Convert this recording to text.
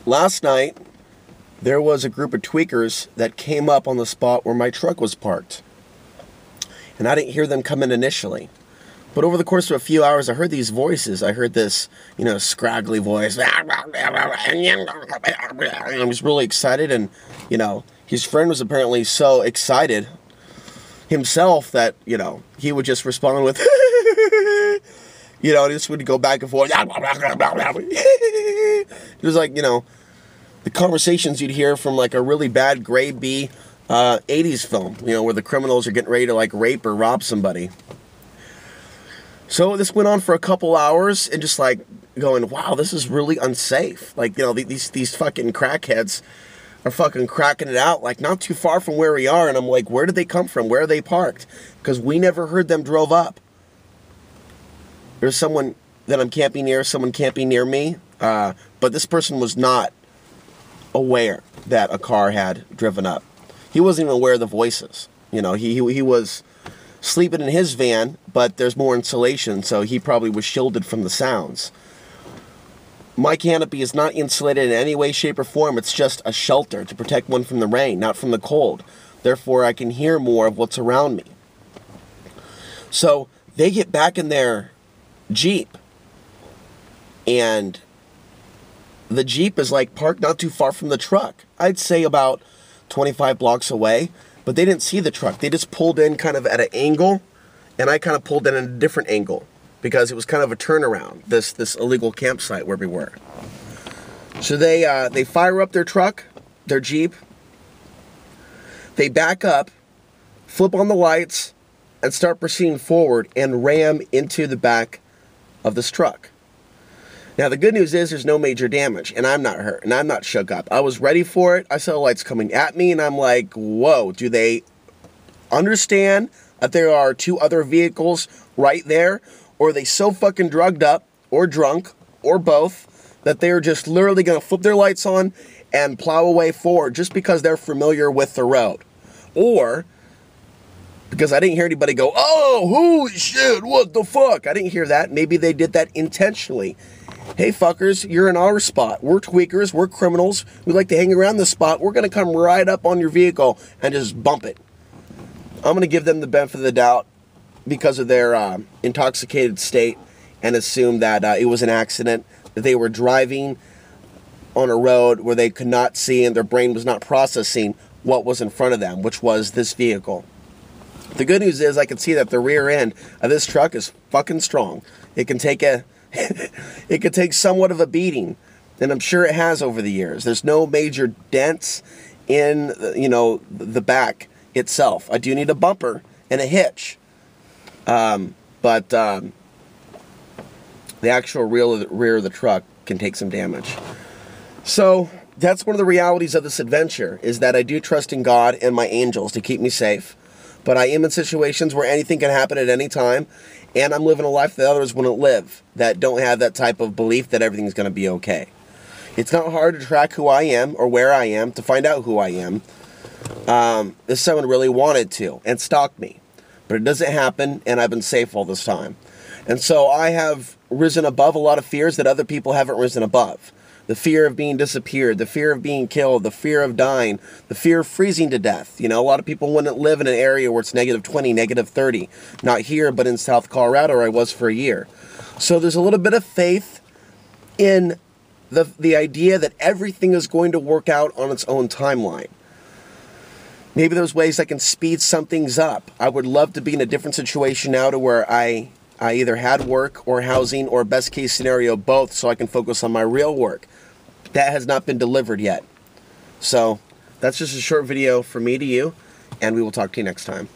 Last night, there was a group of tweakers that came up on the spot where my truck was parked. And I didn't hear them come in initially. But over the course of a few hours, I heard these voices. I heard this, scraggly voice. And I was really excited. And, his friend was apparently so excited himself that, he would just respond with, just would go back and forth. It was like, the conversations you'd hear from like a really bad grade B 80s film, where the criminals are getting ready to like rape or rob somebody. So this went on for a couple hours and just like going, wow, this is really unsafe. Like, these fucking crackheads are fucking cracking it out like not too far from where we are. And I'm like, where did they come from? Where are they parked? Because we never heard them drove up. There's someone that I'm camping near, someone camping near me. But this person was not aware that a car had driven up. He wasn't even aware of the voices. He was sleeping in his van, but there's more insulation, so he probably was shielded from the sounds. My canopy is not insulated in any way, shape, or form. It's just a shelter to protect one from the rain, not from the cold. Therefore, I can hear more of what's around me. So they get back in their Jeep, and the Jeep is like parked not too far from the truck. I'd say about 25 blocks away, but they didn't see the truck. They just pulled in kind of at an angle, and I kind of pulled in at a different angle because it was kind of a turnaround, this illegal campsite where we were. So they fire up their truck, their Jeep. They back up, flip on the lights, and start proceeding forward and ram into the back of this truck. Now, the good news is there's no major damage, and I'm not hurt, and I'm not shook up. I was ready for it. I saw the lights coming at me, and I'm like, whoa, do they understand that there are two other vehicles right there? Or are they so fucking drugged up, or drunk, or both, that they're just literally going to flip their lights on and plow away forward just because they're familiar with the road? Or because I didn't hear anybody go, oh, holy shit, what the fuck? I didn't hear that. Maybe they did that intentionally. Hey, fuckers, you're in our spot. We're tweakers. We're criminals. We like to hang around this spot. We're going to come right up on your vehicle and just bump it. I'm going to give them the benefit of the doubt because of their intoxicated state and assume that it was an accident, that they were driving on a road where they could not see and their brain was not processing what was in front of them, which was this vehicle. The good news is I can see that the rear end of this truck is fucking strong. It can take it could take somewhat of a beating, and I'm sure it has over the years. There's no major dents in, the back itself. I do need a bumper and a hitch, but the actual rear of the truck can take some damage. So that's one of the realities of this adventure, is that I do trust in God and my angels to keep me safe, but I am in situations where anything can happen at any time. And I'm living a life that others wouldn't live, that don't have that type of belief that everything's going to be okay. It's not hard to track who I am or where I am, to find out who I am. If someone really wanted to and stalked me. But it doesn't happen, and I've been safe all this time. And so I have risen above a lot of fears that other people haven't risen above. The fear of being disappeared, the fear of being killed, the fear of dying, the fear of freezing to death. A lot of people wouldn't live in an area where it's -20, -30. Not here, but in South Colorado, where I was for a year. So there's a little bit of faith in the idea that everything is going to work out on its own timeline. Maybe there's ways I can speed some things up. I would love to be in a different situation now to where I either had work or housing, or best case scenario, both, so I can focus on my real work. That has not been delivered yet. So that's just a short video from me to you, and we will talk to you next time.